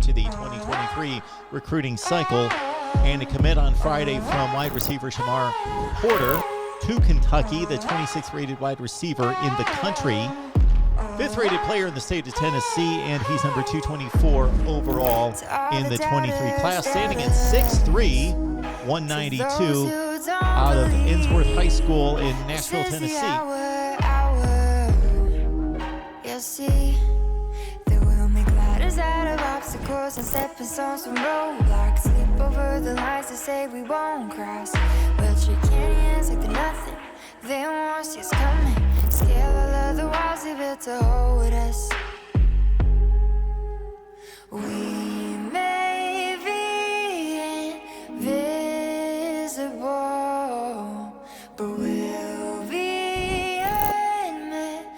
into the 2023 recruiting cycle. And a commit on Friday from wide receiver Shamar Porter to Kentucky, the 26th rated wide receiver in the country. 5th rated player in the state of Tennessee, and he's number 224 overall in the 23 class, standing at 6'3", 192, out of Innsworth High School in Nashville, Tennessee. Out of obstacles and stepping stones from roadblocks. Leap over the lines to say we won't cross. We'll trick canyons like they're nothing. They won't see us coming. Scale all of the walls they built to hold us. We may be invisible, but we'll be unmistakable.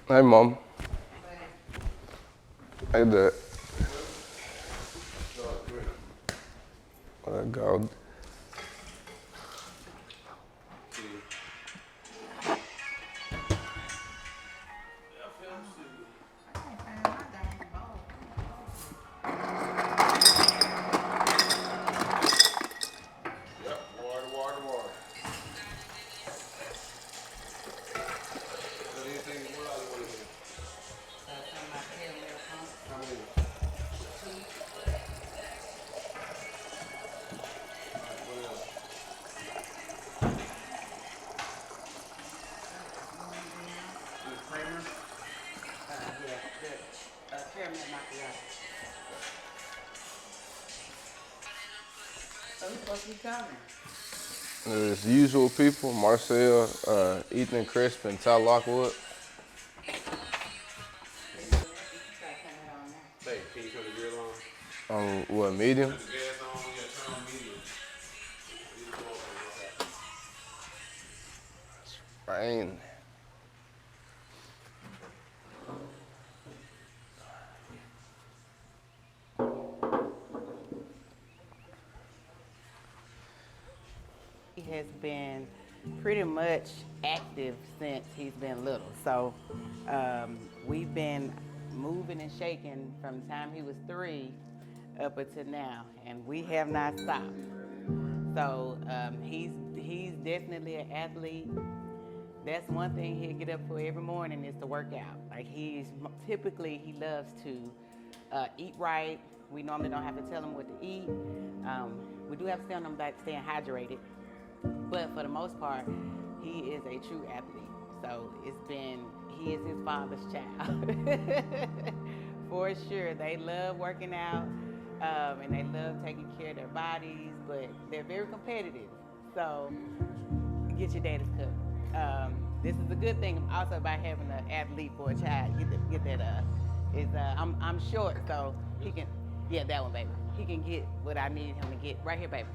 Hey, Mom. Hey, Dad. Let go. There's usual people, Marcel, Ethan Crisp, and Ty Lockwood. Hey, can you turn the grill on? What, medium? Turn the gas on, yeah, turn on medium. Rain. He has been pretty much active since he's been little. So we've been moving and shaking from the time he was 3 up until now, and we have not stopped. So he's definitely an athlete. That's one thing he'll get up for every morning is to work out. Like he loves to eat right. We normally don't have to tell him what to eat. We do have to tell him about staying hydrated. But for the most part, he is a true athlete. So he is his father's child. For sure. They love working out and they love taking care of their bodies, but they're very competitive. So get your daddy's cup. This is a good thing also about having an athlete for a child. Get that I'm short, so he can, yeah, that one, baby. He can get what I need him to get. Right here, baby.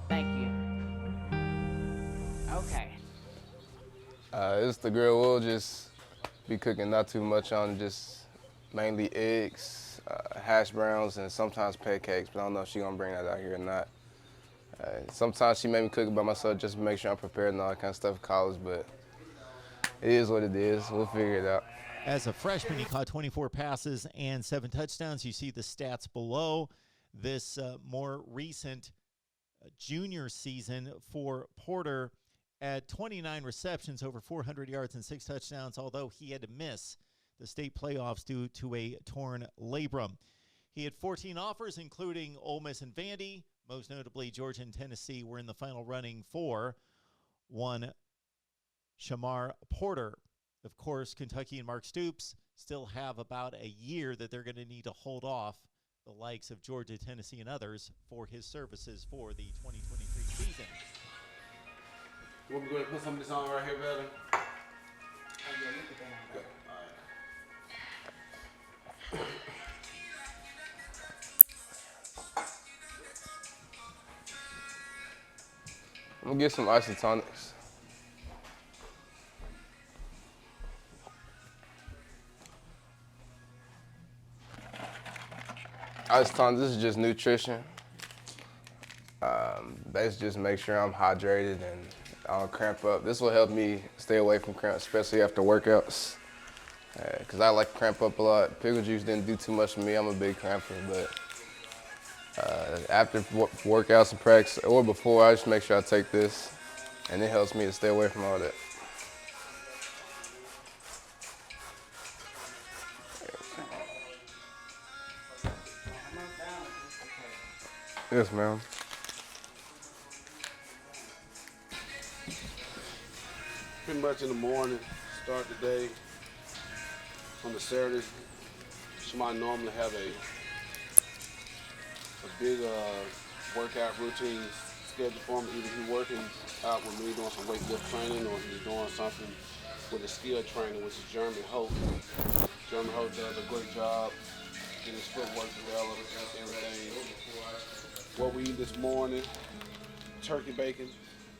Thank you. Okay. It's the grill. We'll just be cooking not too much on, just mainly eggs, hash browns, and sometimes pancakes, but I don't know if she's gonna bring that out here or not. Sometimes she made me cook it by myself just to make sure I'm prepared and all that kind of stuff for college, but it is what it is. We'll figure it out. As a freshman, he caught 24 passes and 7 touchdowns. You see the stats below. This more recent junior season for Porter at 29 receptions, over 400 yards and 6 touchdowns, although he had to miss the state playoffs due to a torn labrum. He had 14 offers, including Ole Miss and Vandy. Most notably, Georgia and Tennessee were in the final running for one Shamar Porter. Of course, Kentucky and Mark Stoops still have about a year that they're going to need to hold off the likes of Georgia, Tennessee, and others for his services for the 2023 season. We're going to put some of this on right here, brother. Oh, yeah, look at that. Okay. All right. I'm gonna get some isotonics. I was telling this is just nutrition. Basically just make sure I'm hydrated and I don't cramp up. This will help me stay away from cramps, especially after workouts. Because I like to cramp up a lot. Pickle juice didn't do too much for me. I'm a big cramper, but after workouts and practice, or before, I just make sure I take this, and it helps me to stay away from all that. Yes, ma'am. Pretty much in the morning, start the day. On the Saturdays, Shamar normally have a big workout routine scheduled for him. Either he's working out with me doing some weight lift training, or he's doing something with a skill trainer, which is Jeremy Holt. Jeremy Holt does a great job getting his footwork developed and everything. What we eat this morning: turkey bacon,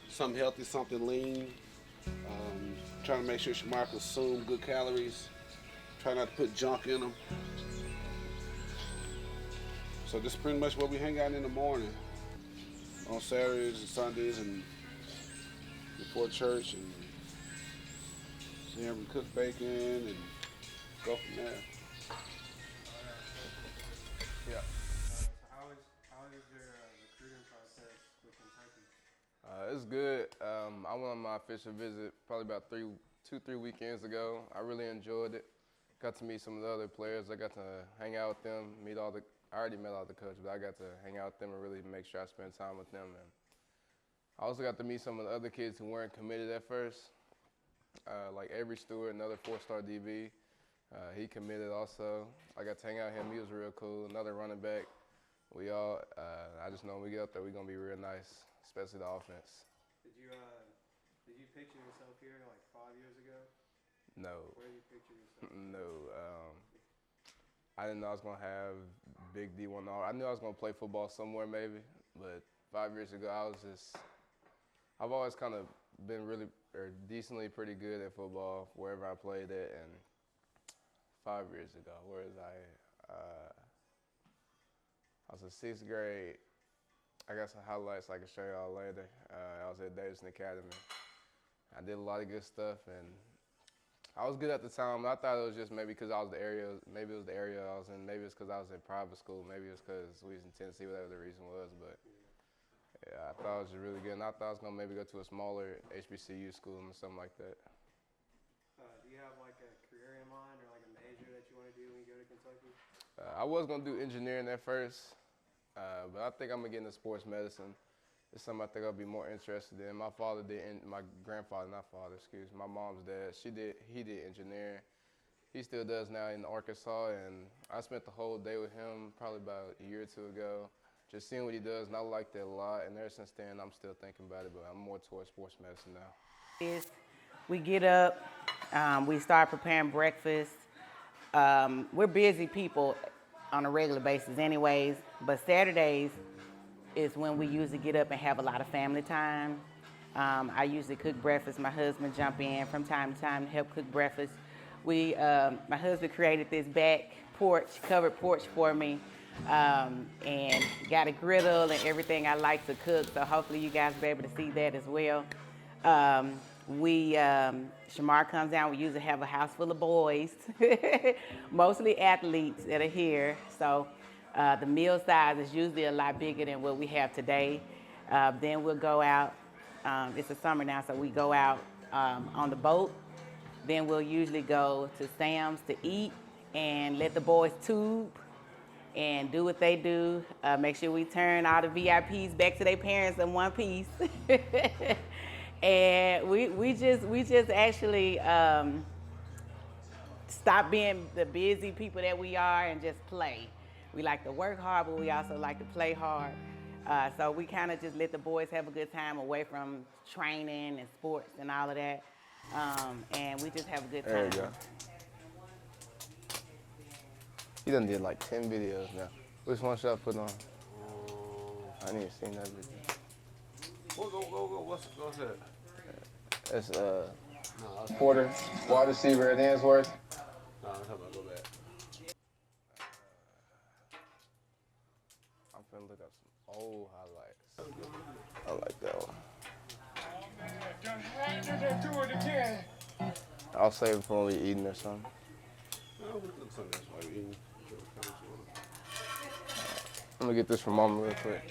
something healthy, something lean. Trying to make sure Shamar consume good calories. Try not to put junk in them. So this is pretty much what we hang out in the morning on Saturdays and Sundays and before church, and then we cook bacon and go from there. Yeah. So how is your recruiting process with Kentucky? It's good. I went on my official visit probably about 2-3 weekends ago. I really enjoyed it. Got to meet some of the other players. I got to hang out with them, I already met all the coaches, but I got to hang out with them and really make sure I spend time with them. And I also got to meet some of the other kids who weren't committed at first, like Avery Stewart, another 4-star DB. He committed also. I got to hang out with him. He was real cool. Another running back. I just know when we get up there, we're going to be real nice, especially the offense. Did you picture yourself here like 5 years ago? No. Where did you picture yourself? No. I didn't know I was going to have big D1 R. I knew I was going to play football somewhere maybe, but 5 years ago, I've always kind of been decently pretty good at football wherever I played at. And 5 years ago, where was I? I was in 6th grade. I got some highlights I can show y'all later. I was at Davidson Academy. I did a lot of good stuff, and I was good at the time. I thought it was just maybe because I was maybe it was the area I was in. Maybe it's because I was in private school. Maybe it's because we was in Tennessee, whatever the reason was. But yeah, I thought it was really good. And I thought I was going to maybe go to a smaller HBCU school or something like that. Do you have like a career in mind or like a major that you want to do when you go to Kentucky? I was going to do engineering at first, but I think I'm going to get into sports medicine. It's something I think I'll be more interested in. My mom's dad, he did engineering. He still does now in Arkansas, and I spent the whole day with him probably about a year or two ago, just seeing what he does, and I liked it a lot. And ever since then, I'm still thinking about it, but I'm more towards sports medicine now. We get up, we start preparing breakfast. We're busy people on a regular basis anyways, but Saturdays is when we usually get up and have a lot of family time. I usually cook breakfast. My husband jump in from time to time to help cook breakfast. My husband created this back porch, covered porch for me, and got a griddle and everything I like to cook, so hopefully you guys will be able to see that as well. Shamar comes down, we usually have a house full of boys, mostly athletes that are here, so the meal size is usually a lot bigger than what we have today. Then we'll go out, it's the summer now, so we go out on the boat. Then we'll usually go to Sam's to eat and let the boys tube and do what they do. Make sure we turn all the VIPs back to their parents in one piece. And we just actually stop being the busy people that we are and just play. We like to work hard, but we also like to play hard. So we kind of just let the boys have a good time away from training and sports and all of that. And we just have a good time. There you go. He done did like 10 videos now. Which one should I put on? I need to see that video. Go ahead. That's Porter, wide receiver at Answorth. No, how about go back? I'll save it for when we eating or something. No, we look something else while we eating. I'm gonna get this from Mama real quick.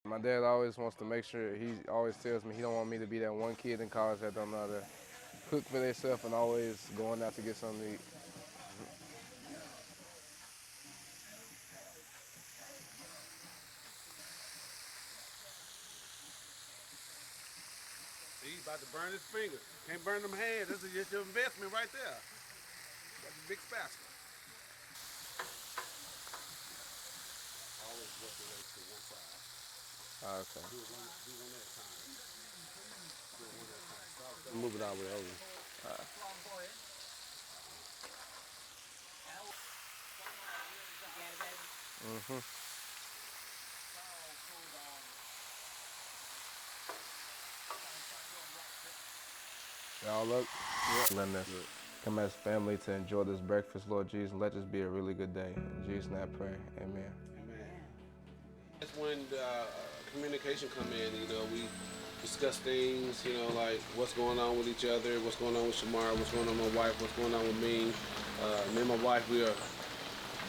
My dad always wants to make sure, he always tells me he don't want me to be that one kid in college that don't know how to cook for themselves and always going out to get something to eat. He's about to burn his fingers. Can't burn them hands. This is just your investment right there. That's a big spatula. Always work your way to one side. Okay. Do one at a time. Do one at a time. I'm moving out with it over. Y'all look. Letting us come as family to enjoy this breakfast, Lord Jesus. Let this be a really good day. In Jesus' name I pray. Amen. Amen. That's when communication come in. You know, we discuss things. You know, like what's going on with each other, what's going on with Shamar, what's going on with my wife, what's going on with me. Me and my wife, we are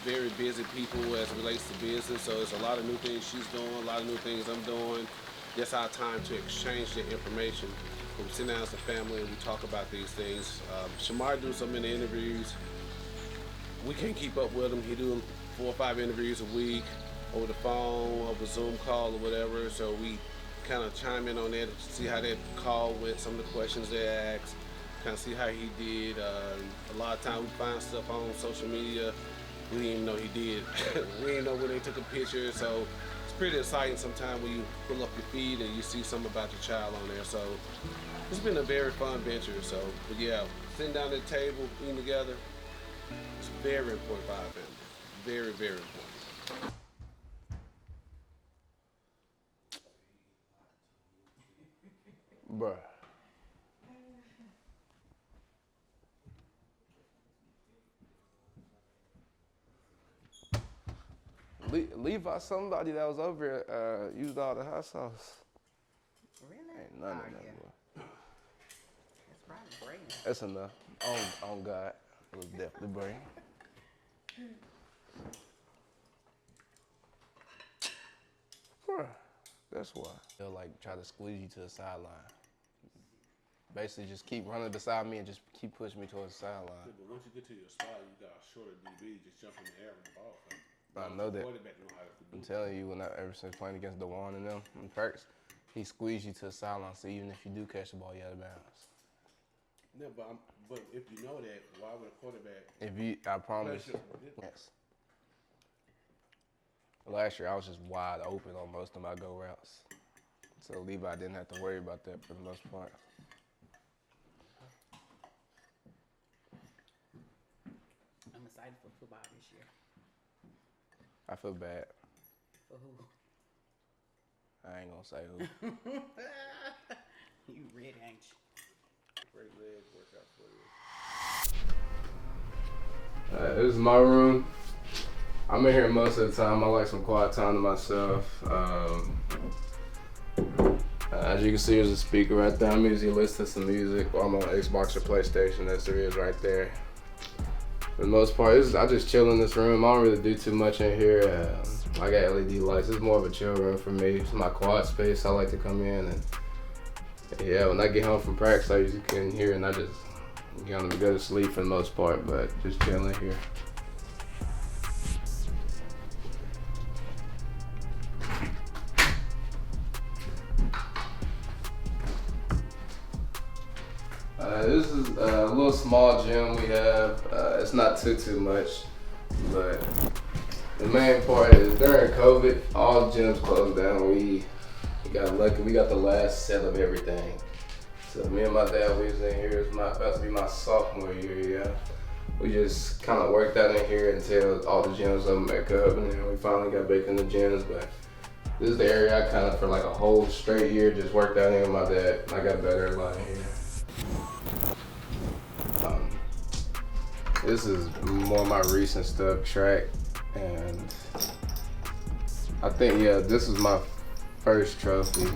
very busy people as it relates to business. So it's a lot of new things she's doing, a lot of new things I'm doing. That's our time to exchange the information. We sit down as a family and we talk about these things. Shamar do so many interviews. We can't keep up with him. He do 4 or 5 interviews a week over the phone, over Zoom call or whatever. So we kind of chime in on that, see how that call went, some of the questions they asked, kind of see how he did. A lot of times we find stuff on social media we didn't even know he did. We didn't know when they took a picture. So it's pretty exciting sometimes when you pull up your feed and you see something about your child on there. So it's been a very fun venture. So, but yeah, sitting down at the table, eating together, it's very important for our family. Very, very important. Bruh. Levi, somebody that was over here, used all the hot sauce. Really? Ain't none of that, yeah. boy. That's probably brain. That's enough. On God. It was definitely brain. Bruh, that's why. They'll like try to squeeze you to the sideline. Basically just keep running beside me and just keep pushing me towards the sideline. Yeah, but once you get to your spot, you got a shorter DB, just jump in the air and the ball comes. I know that. Quarterback know how to do I'm it. telling you, ever since playing against DeJuan and them in practice, he squeezed you to the sideline, so even if you do catch the ball, you out of bounds. No, but if you know that, why would a quarterback? I promise. Yes. Last year, I was just wide open on most of my go routes, so Levi didn't have to worry about that for the most part. I'm excited for football this year. I feel bad. For who? I ain't gonna say who. You ready, ain't you? Great leg workout for you. This is my room. I'm in here most of the time. I like some quiet time to myself. As you can see, there's a speaker right there. I'm usually listening to some music while I'm on Xbox or PlayStation. That's there is right there. For the most part, I just chill in this room. I don't really do too much in here. I got LED lights. It's more of a chill room for me. It's my quiet space. I like to come in and yeah, when I get home from practice, I usually get in here and I just get on to go to sleep for the most part, but just chilling here. This is a little small gym we have. It's not too much, but the main part is during COVID, all gyms closed down. We got lucky. We got the last set of everything. So me and my dad, we was in here. It's about to be my sophomore year. Yeah, we just kind of worked out in here until all the gyms opened back up, and then we finally got back in the gyms. But this is the area I kind of for like a whole straight year just worked out in with my dad. I got better a lot in here. This is more of my recent stuff, track, and I think, yeah, this is my first trophy.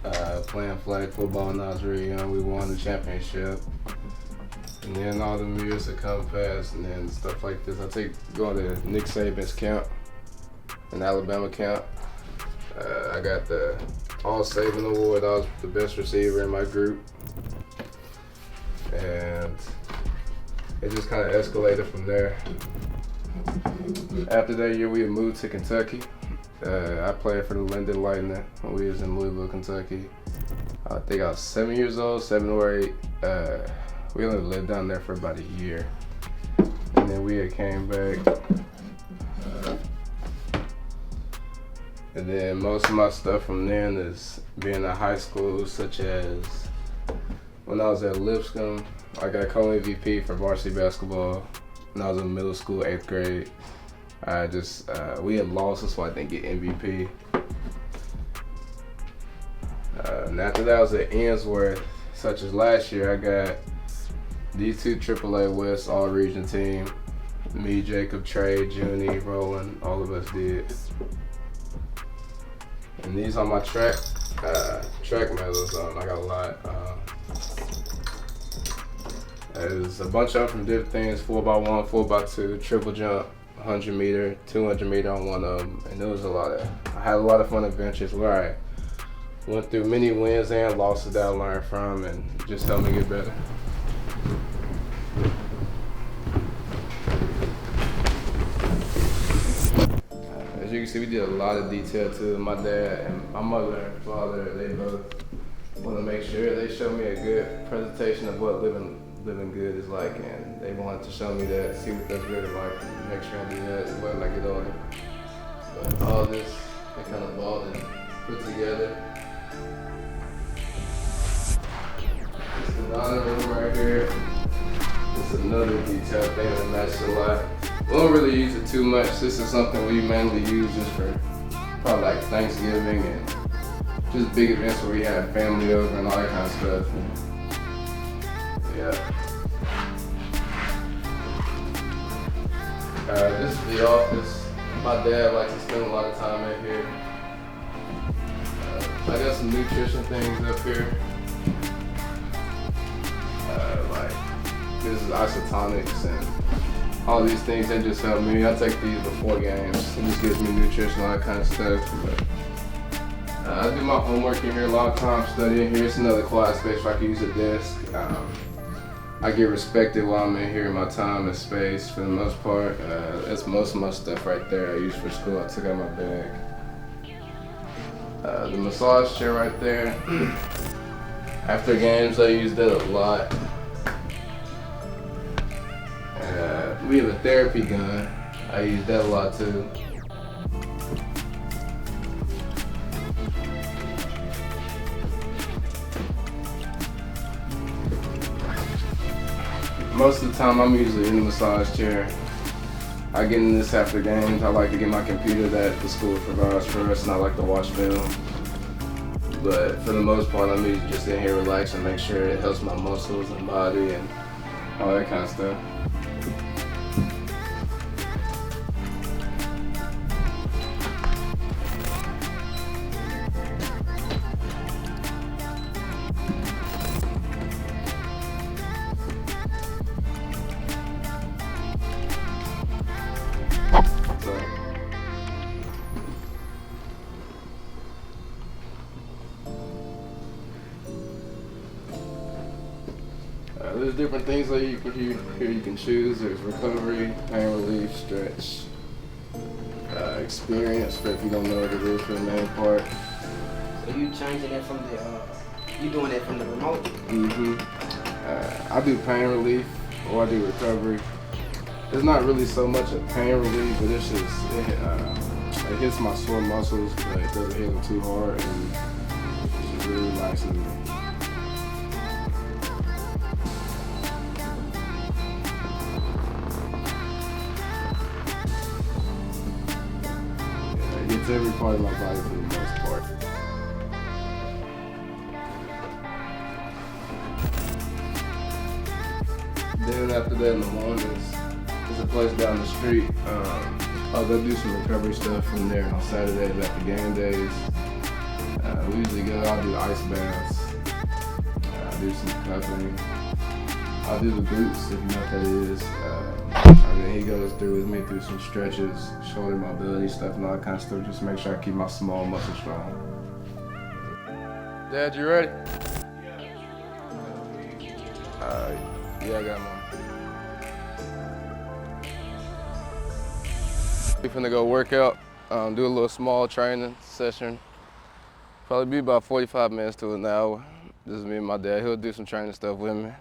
playing flag football when I was really young. We won the championship. And then all them years have come past, and then stuff like this. Going to Nick Saban's camp, an Alabama camp. I got the All-Saban Award. I was the best receiver in my group. And it just kind of escalated from there. After that year, we had moved to Kentucky. I played for the Linden Lightning when we was in Louisville, Kentucky. I think I was 7 years old, 7 or 8. We only lived down there for about a year. And then we had came back. And then most of my stuff from then is being in high school, such as when I was at Lipscomb, I got co-MVP for varsity basketball. When I was in middle school, 8th grade. We had losses, so I didn't get MVP. And after that, I was at Ainsworth, such as last year, I got these 2 AAA West all-region team. Me, Jacob, Trey, Junie, Roland, all of us did. And these are my track medals. I got a lot. There's a bunch of them from different things: 4x1, 4x2, triple jump, 100 meter, 200 meter on one of them. And there was I had a lot of fun adventures where I went through many wins and losses that I learned from, and just helped me get better. As you can see, we did a lot of detail too. My dad and my mother and father, they both want to make sure they show me a good presentation of what living good is like, and they wanted to show me that, see what that's really like, and make sure I do that when I get older. But all this, they kind of bought and put together. It's another room right here. It's another detail thing that matches a lot. We don't really use it too much. This is something we mainly use just for probably like Thanksgiving and just big events where we have family over and all that kind of stuff. Yeah. This is the office. My dad likes to spend a lot of time in here. I got some nutrition things up here. Like this is isotonics and all these things. They just help me. I take these before games. It just gives me nutrition, all that kind of stuff. But I do my homework in here a lot of times, studying here. It's another quiet space where I can use a desk. I get respected while I'm in here in my time and space for the most part. That's most of my stuff right there I use for school. I took out my bag. The massage chair right there. After games, I use that a lot. We have a therapy gun. I use that a lot too. Most of the time, I'm usually in the massage chair. I get in this after games. I like to get my computer that the school provides for us, and I like to watch film. But for the most part, I'm usually just in here relaxing, make sure it helps my muscles and body and all that kind of stuff. There's different things that you can choose. There's recovery, pain relief, stretch, experience for if you don't know what it is for the main part. So you changing it from the, you doing it from the remote? Mm-hmm. I do pain relief or I do recovery. It's not really so much a pain relief, but it's just, it hits my sore muscles, but it doesn't hit them too hard, and it's just really nice and it's every part of my body for the most part. Then after that in the mornings, there's a place down the street. I'll go do some recovery stuff from there on Saturdays after game days. We usually go, I'll do ice baths, I'll do some cupping, I'll do the glutes if you know what that is. And then he goes through with me through some stretches, shoulder mobility stuff and all that kind of stuff, just make sure I keep my small muscles strong. Dad, you ready? Yeah, I got him on. We're finna go work out, do a little small training session. Probably be about 45 minutes to an hour. This is me and my dad. He'll do some training stuff with me.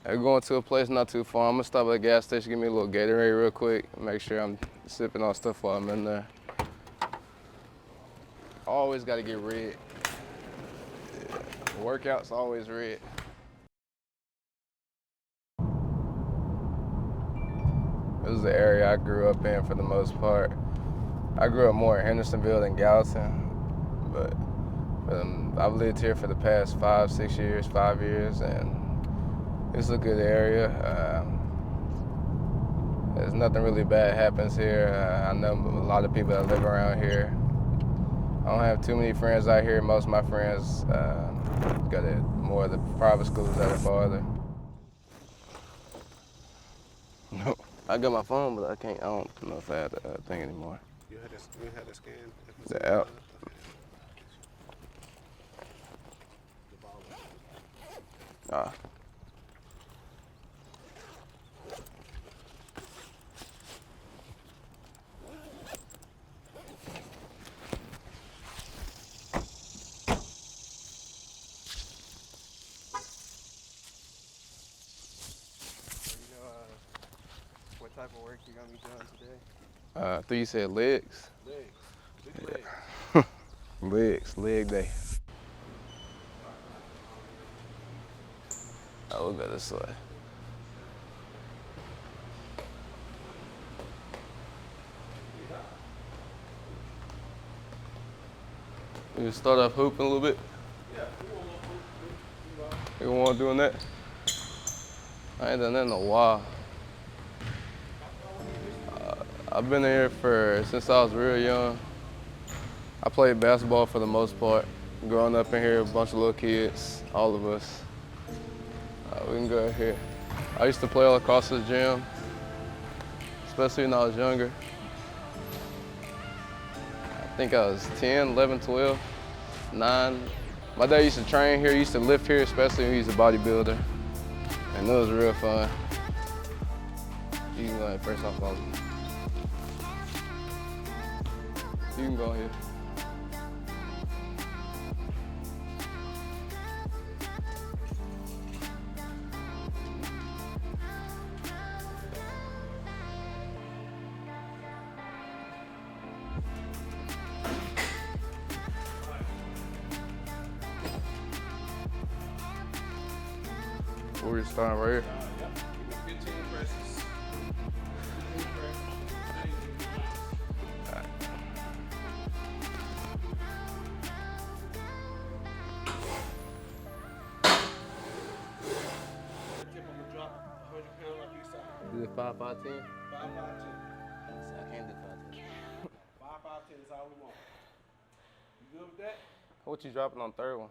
We're going to a place not too far. I'm gonna stop at a gas station, give me a little Gatorade real quick, make sure I'm sipping on stuff while I'm in there. Always gotta get red. Yeah. Workouts always red. This is the area I grew up in for the most part. I grew up more in Hendersonville than Gallatin, but I've lived here for the past 5 years, and it's a good area. There's nothing really bad happens here. I know a lot of people that live around here. I don't have too many friends out here. Most of my friends go to more of the private schools that are farther. No, I got my phone, but I don't know if I have the thing anymore. You had that scan? The app. Ah. What type of work you gonna be doing today? I think you said legs? Legs. Big legs. Leg day. We'll go this way. You start off hooping a little bit? Yeah, You want doing that? I ain't done that in a while. I've been here since I was real young. I played basketball for the most part. Growing up in here, a bunch of little kids, all of us. We can go here. I used to play all across the gym, especially when I was younger. I think I was 10, 11, 12, 9. My dad used to train here, used to lift here, especially when he was a bodybuilder. And it was real fun. You can go ahead first off, follow. You can go ahead. We're starting right here. 15 presses. 15 presses. Is it 5, 5, 10? 5, 5, 10. I can't do 5, 10. 5, 5, 10 is all we want. You good with that? What you dropping on third one?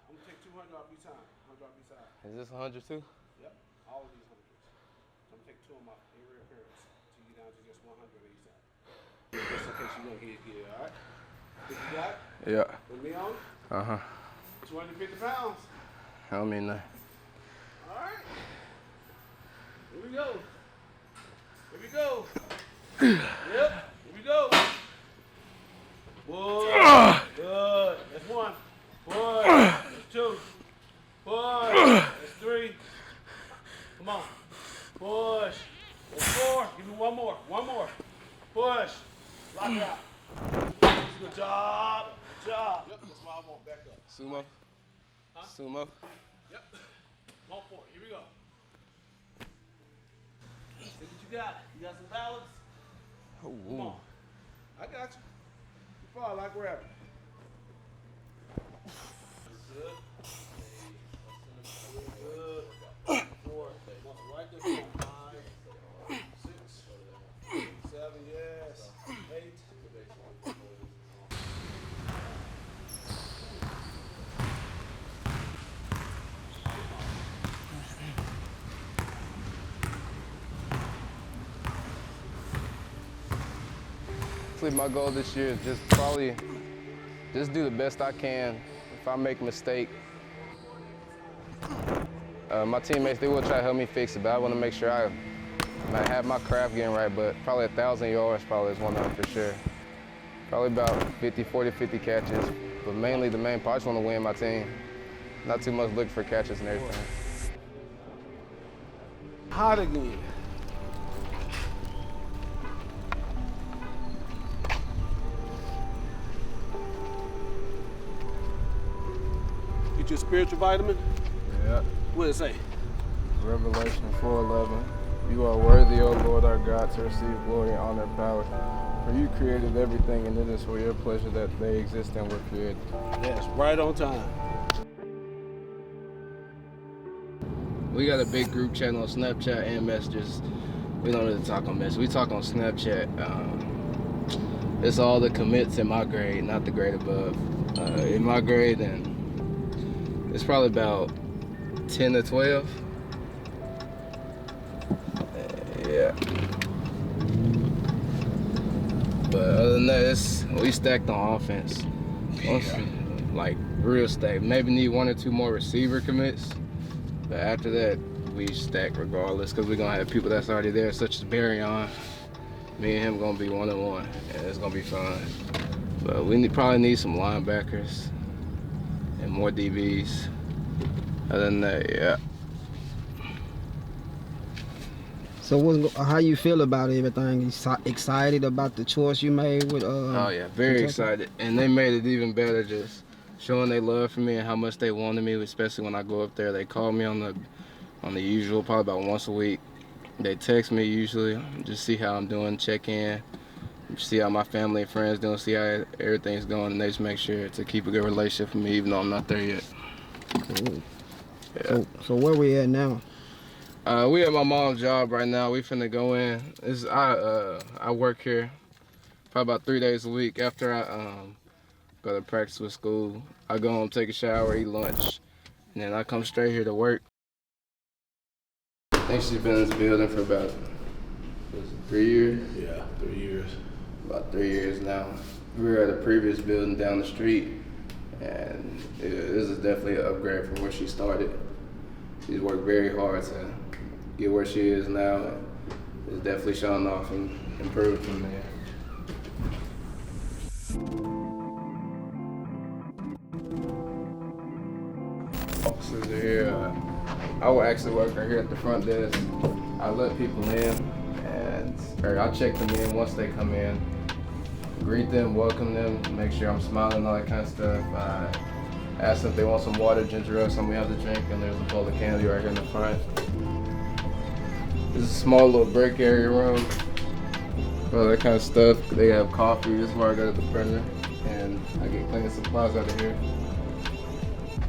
I'm gonna take 200 off each time. 100 off each side. Is this 100 too? Yep, all of these hundreds. So I'm gonna take 2 of my area curves to you down to just 100 each side. Just in case you don't hit here, all right? Think you got it? Yeah. With me on? Uh-huh. 250 pounds. I don't mean that. All right. Here we go. Here we go. Yep. Here we go. Good. Good. That's 1. Push. That's 2. Push. That's 3. Come on. Push. That's 4. Give me 1 more. 1 more. Push. Lock it out. Good job. Good job. Yep. That's why I want back up. Sumo? Huh? Sumo? Yep. 1 more. Here we go. See what you got. You got some balance? Come on. I got you. You fall, I grab it. Good. Good. 4. Muscle right there. 5, 6. Honestly, my goal this year is just probably just do the best I can. If I make a mistake, my teammates, they will try to help me fix it, but I want to make sure I have my craft getting right, but probably 1,000 yards probably is one of them for sure. Probably about 40, 50 catches, but mainly the main part, I just want to win my team. Not too much looking for catches and everything. Hot again. Get your spiritual vitamin? Yeah. What does it say? Revelation 4:11. You are worthy, O Lord our God, to receive glory, honor, and power. For you created everything, and it is for your pleasure that they exist and were created. Yes, right on time. We got a big group chat on Snapchat and messages. We don't really talk on messages. We talk on Snapchat. It's all the commits in my grade, not the grade above. In my grade, then it's probably about 10 to 12. Yeah. But other than that, we stacked on offense. Like real stacked. Maybe need 1 or 2 more receiver commits. But after that, we stack regardless because we're going to have people that's already there, such as Barryon. Me and him going to be one-on-one, and it's going to be fun. But we probably need some linebackers and more DBs. Other than that, yeah. So how you feel about everything? You excited about the choice you made with Oh yeah, very Kentucky? excited. And they made it even better, just showing their love for me and how much they wanted me, especially when I go up there. They call me on the usual, probably about once a week. They text me usually, just see how I'm doing, check in, see how my family and friends doing, see how everything's going, and they just make sure to keep a good relationship with me even though I'm not there yet. Cool. Yeah. So where we at now? We at my mom's job right now. We finna go in. I work here probably about 3 days a week. After I go to practice with school, I go home, take a shower, eat lunch, and then I come straight here to work. I think she's been in this building for about 3 years. Yeah, 3 years. About 3 years now. We were at a previous building down the street, and this is definitely an upgrade from where she started. She's worked very hard to get where she is now, and it's definitely showing off and improved from there. Officers are here. I will actually work right here at the front desk. I let people in, or I check them in once they come in, greet them, welcome them, make sure I'm smiling, all that kind of stuff. I ask them if they want some water, ginger ale, something we have to drink, and there's a bowl of candy right here in the front. This is a small little break area room, all that kind of stuff. They have coffee. This is where I go to the printer, and I get cleaning supplies out of here.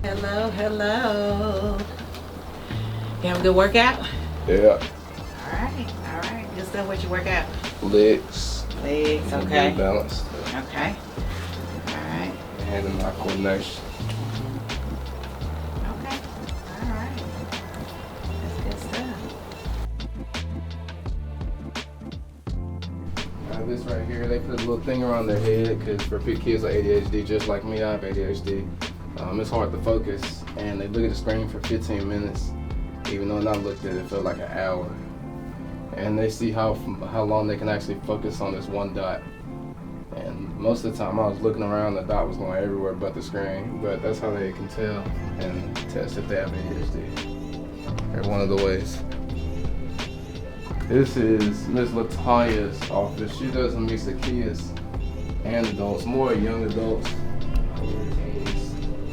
Hello, hello. You have a good workout? Yeah. All right. Good stuff. What you work out? Legs. Legs, Good okay. balance. Okay. All right. Hand and eye coordination. Okay. All right. That's good stuff. This right here, they put a little thing around their head because for kids with ADHD, just like me, I have ADHD. It's hard to focus, and they look at the screen for 15 minutes, even though when I looked at it, it felt like an hour. And they see how long they can actually focus on this one dot. And most of the time I was looking around, the dot was going everywhere but the screen. But that's how they can tell and test if they have ADHD. Or one of the ways. This is Miss Latanya's office. She doesn't mix the kids and adults, more young adults,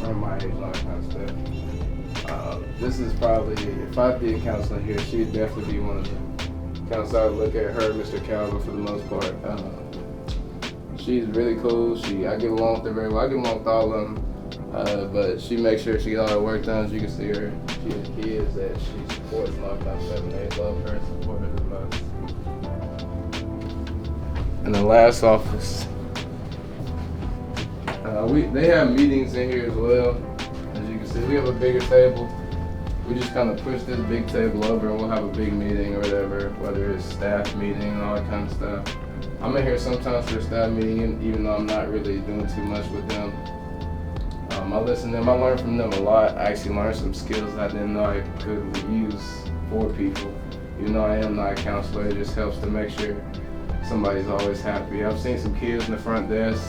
around my age, all that kind of stuff. This is probably, if I did counseling here, she'd definitely be one of the counselors. I would look at her, Mr. Calvin, for the most part. She's really cool. I get along with her very well. I get along with all of them. But she makes sure she gets all her work done. As you can see her, she has kids that she supports and all that kind of stuff, and they love her and support her the most. And the last office, they have meetings in here as well. As you can see, we have a bigger table. We just kind of push this big table over and we'll have a big meeting or whatever, whether it's staff meeting and all that kind of stuff. I'm in here sometimes for the staff meeting, even though I'm not really doing too much with them. I listen to them. I learn from them a lot. I actually learned some skills I didn't know I could use for people. Even though I am not a counselor, it just helps to make sure somebody's always happy. I've seen some kids in the front desk.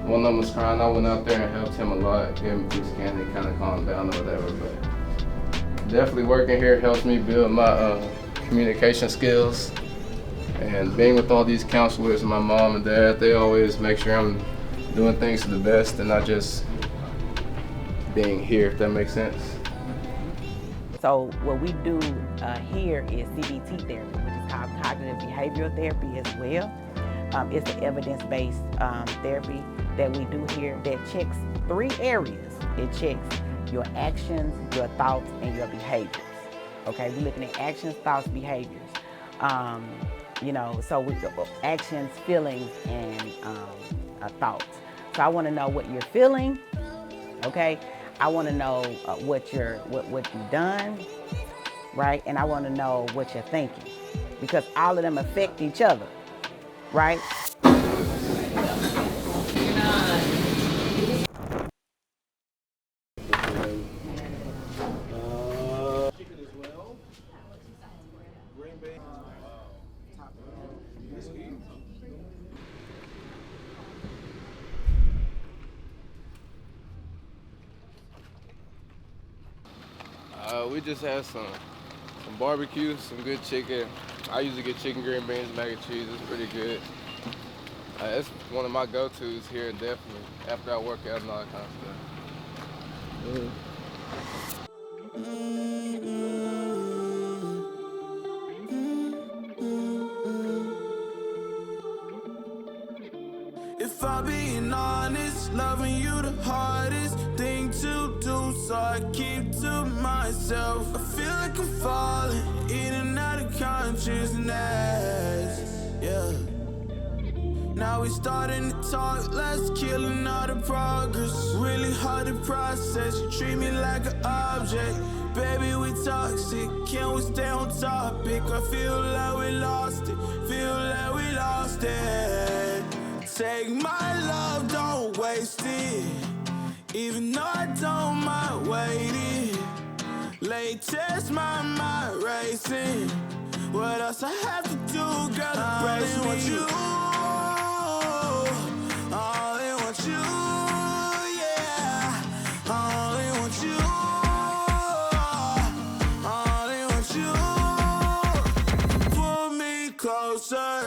One of them was crying. I went out there and helped him a lot. Gave him a piece of candy, kind of calmed down or whatever. But definitely working here helps me build my communication skills. And being with all these counselors, my mom and dad, they always make sure I'm doing things to the best and not just being here, if that makes sense. So what we do here is CBT therapy, which is called cognitive behavioral therapy as well. It's an evidence-based therapy that we do here that checks 3 areas. It checks your actions, your thoughts, and your behaviors. Okay, we're looking at actions, thoughts, behaviors. You know, so we actions, feelings, and thoughts. So I want to know what you're feeling. Okay, I want to know what you've done, right? And I want to know what you're thinking, because all of them affect each other, right? We just had some barbecue, some good chicken. I usually get chicken, green beans, mac and cheese. It's pretty good. It's one of my go-tos here, definitely, after I work out and all that kind of stuff. If I'm being honest, loving you the hardest thing to do, so I keep to myself. I feel like I'm falling in and out of consciousness, yeah. Now we starting to talk, let's killing all the progress. Really hard to process, you treat me like an object. Baby, we toxic, can we stay on topic? I feel like we lost it, feel like we lost it. Take my love, don't waste it. Even though I don't mind waiting. Latest, my mind racing. What else I have to do, girl, to brace with you? I only want you, yeah. I only want you. I only want you. Pull me closer.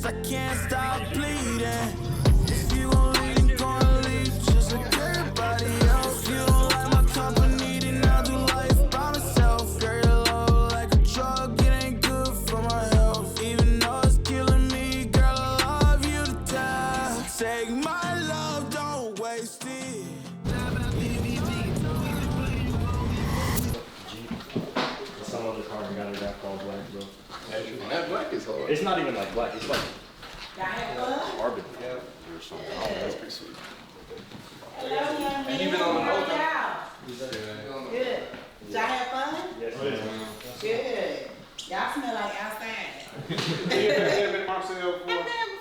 I can't stop bleeding. If you won't leave, I'm gonna leave just like everybody else. You don't like my company, then I'll do life by myself. Girl, your love like a drug, it ain't good for my health. Even though it's killing me, girl, I love you to death. Take my love, don't waste it. Some other car got it wrapped all black, bro. That black is hard. It's not even like black, it's like Carbon or something. Oh, that's pretty sweet. And you've been on the road now. Good. Did y'all have fun? Yes. Good. Y'all smell like outside.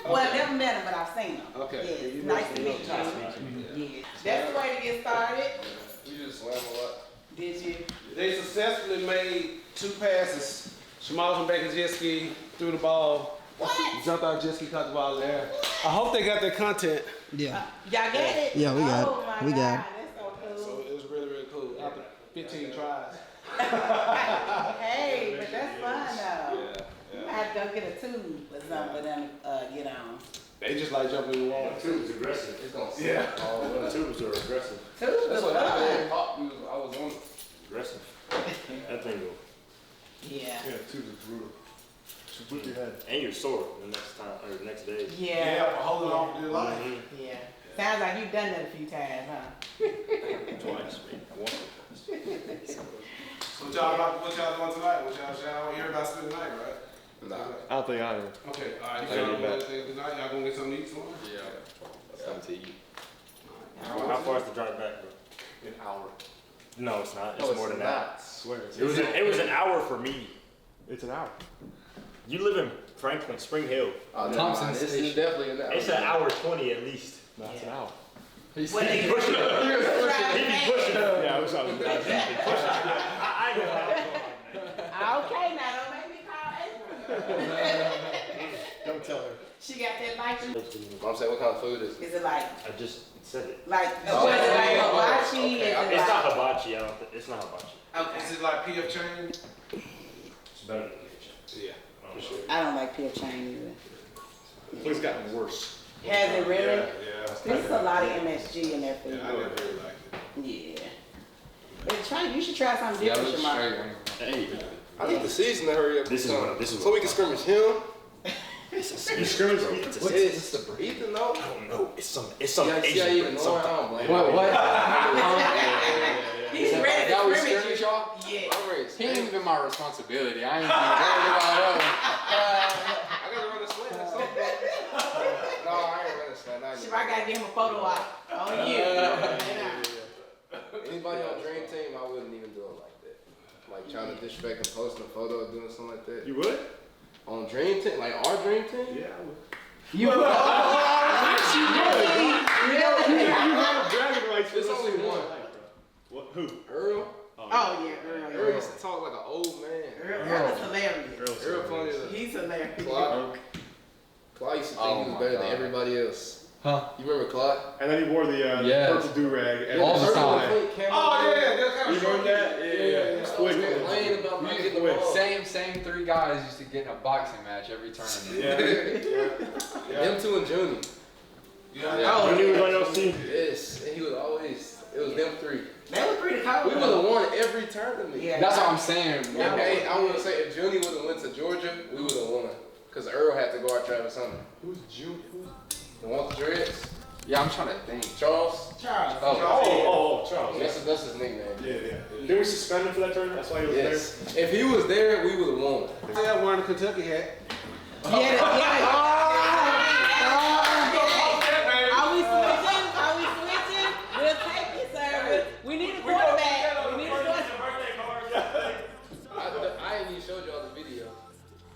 Well, I've never met him, but I've seen him. Okay. Yes. Nice to meet you. Yeah. That's the way to get started. You just slam a lot. Did you? They successfully made 2 passes. Shamar from back in jet ski, threw the ball. What? Jumped out jet ski, caught the ball there. I hope they got their content. Yeah. Y'all get it? Yeah, we got it. Oh my We got God, it. that's so So cool. it was really, really cool. After 15 tries. Hey, but that's fun though. Yeah. You might have to go get a tube or something for them to get on. They just like jumping in the water. Tube is aggressive. It's gonna Yeah. all the way. Tubes are aggressive. That's what happened. Pop, I was on it. Aggressive. That thing go. Yeah. Yeah, tubes are brutal. Just whip your head. And you're sore the next time or the next day. Yeah. for holding on for your life. Yeah. Sounds like you've done that a few times, huh? Twice, man. Once or twice. So what y'all doing tonight? Y'all hear about spending the night, right? Nah. I don't think I am. Okay, all right. I Y'all need doing that. anything tonight? Y'all gonna get something to eat somewhere? Yeah. Something to eat. How far is the drive back, bro? An hour. No, it's not. It's No, more than that. I swear. It was an hour for me. It's an hour. You live in Franklin, Spring Hill. Oh, Thompson It's Station. definitely an hour. It's an hour 20 at least. No, it's an hour. What they Push it up. He was He be pushing it. Yeah, I wish I was. I know how to go on Okay, now don't make me call April. Don't tell her. She got that license. that. I'm saying, what kind of food is it? Is it like I just said it. was Oh, it like hibachi? okay. Is it It's like, not hibachi. I don't think it's not hibachi. okay. Is it like PF chain? It's better than the Yeah, for sure. I don't like pear chain either. It's gotten worse. Has it really? Yeah. There's a lot of MSG in that food. Yeah, I never really liked it. Yeah. But you should try something different, Shamar. Hey, I need the season to hurry up. This is what- this is so what- we can scrimmage him. you scrimmage me. What is this? The breathing though? I don't know. It's some Yeah, see, I Asian. even But know I something. don't blame What? him. What? He's ready That to was scrimmage scrimmage, you. y'all? Yeah. I'm ready. He ain't even my responsibility. I ain't even worried about him. I gotta run a slant or something. No, I ain't running a slant. Shamar gotta give him a photo op on you. Anybody on Dream Team, I wouldn't even do it like that. Like trying to disrespect and posting a photo or doing something like that. You would? On Dream Team, like our Dream Team? Yeah, I would. You would. You have bragging rights. There's only one. What? Who? Earl. Oh yeah, Earl used to talk like an old man. Earl is hilarious. Earl funny as a He's hilarious. Clyde. Clyde used to think he was better than everybody else. Huh? You remember Clyde? And then he wore the Yes. purple do-rag. All the time. Oh yeah, that kind You of remember that? Yeah. Squid complain about not getting the ball. Same 3 guys used to get in a boxing match every tournament. Yeah. Them two and Junior. Oh, When you was on your team. Yes, and he was always, it was them 3. they were pretty cold. We would have won every tournament. Yeah. That's what I'm saying. And hey, I want to say if Junior would have went to Georgia, we would have won. Because Earl had to guard Travis Hunter. Who's June? The one with the dreads? Yeah, I'm trying to think. Charles? Charles. Oh, Charles. That's his nickname. Yeah. Did we suspend him for that tournament? That's why he was Yes. If he was there, we would have won. I got wearing a Kentucky hat. Are we switching? Are we switching? We'll take it, sir. We need a quarterback. We need a quarterback. I ain't even showed y'all the video.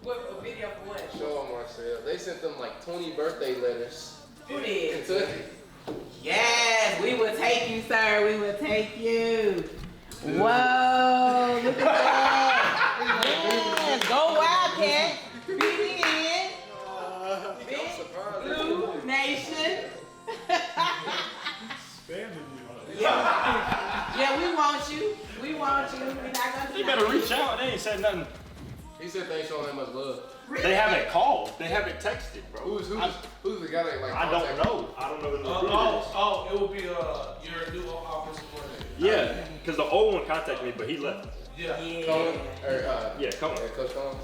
What, a video for what? Show them Marcel. They sent them like 20 birthday letters. Who did? Kentucky. Yes, we will take you, sir. We will take you. Whoa, look at that. Yes, go Wildcat. Beat it in. Big Blue Nation. Yeah, we want you. We want you. We're not gonna You better reach out. They ain't said nothing. He said they ain't showing that much love. They haven't called. They haven't texted, bro. Who's the guy that like? I don't know. I don't know who the recruiter is. It will be your new offensive coordinator. Yeah, because the old one contacted me, but he left. Yeah. Cohen? Yeah, come on. Coach Cohen.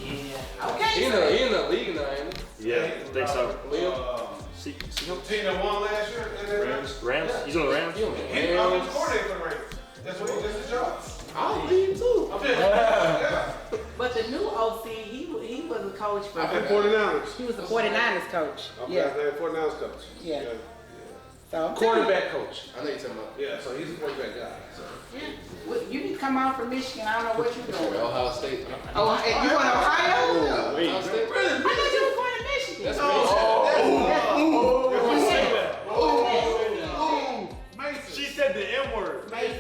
Yeah. Okay. He in the league now, ain't he? Yeah, I think so. Leo. See Team that won last year. Rams? He's on the Rams? He's offensive coordinator for the Rams. That's his job. I'll leave too. Yeah. But the new OC, he was a coach for. I played 49ers. He was the 49ers coach. Yeah. 49ers coach. Yeah. So Quarterback coach. I know you're talking about. Yeah, so he's a quarterback guy. So. Yeah. Well, you need to come out from Michigan. I don't know what you're doing. Ohio State. Oh, you going to Ohio? Wait. Ohio State. I thought you were going to Michigan. That's She said the M word. Mason.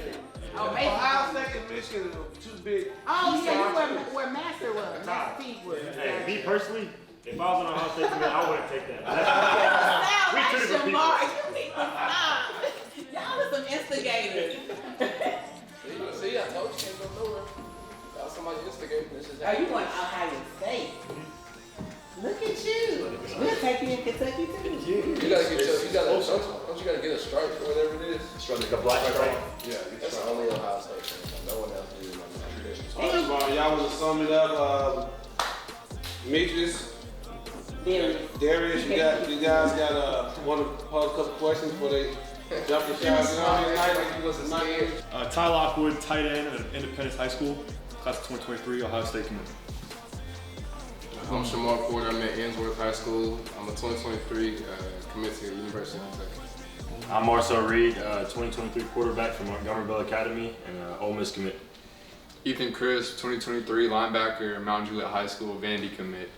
Oh, Mason. Ohio State and Michigan are two big. Oh, yeah, you where Master was. Master Pete was. Hey, me personally, if I was on Ohio State, I wouldn't take that. Sound We like two different people. Shamar. You need to stop. Y'all are some instigators. See, I told you can't go nowhere. Got somebody instigating. This is Oh, you want Ohio State? Look at you. We'll take you in Kentucky too. You gotta get don't you gotta get a stripe or whatever it is? Strike like a black stripe. Yeah, that's the only Ohio State thing. No one else uses my tradition. All right, Shamar, y'all want to sum it up? Demetrius, Darius, you guys got want to pose a couple questions before they jump the shot? Ty Lockwood, tight end at Independence High School, class of 2023, Ohio State commit. I'm Shamar Porter. I'm at Ainsworth High School. I'm a 2023 commit to the University of Kentucky. I'm Marcel Reed, 2023 quarterback from Montgomery Bell Academy and Ole Miss commit. Ethan Chris, 2023 linebacker, Mount Juliet High School, Vandy commit.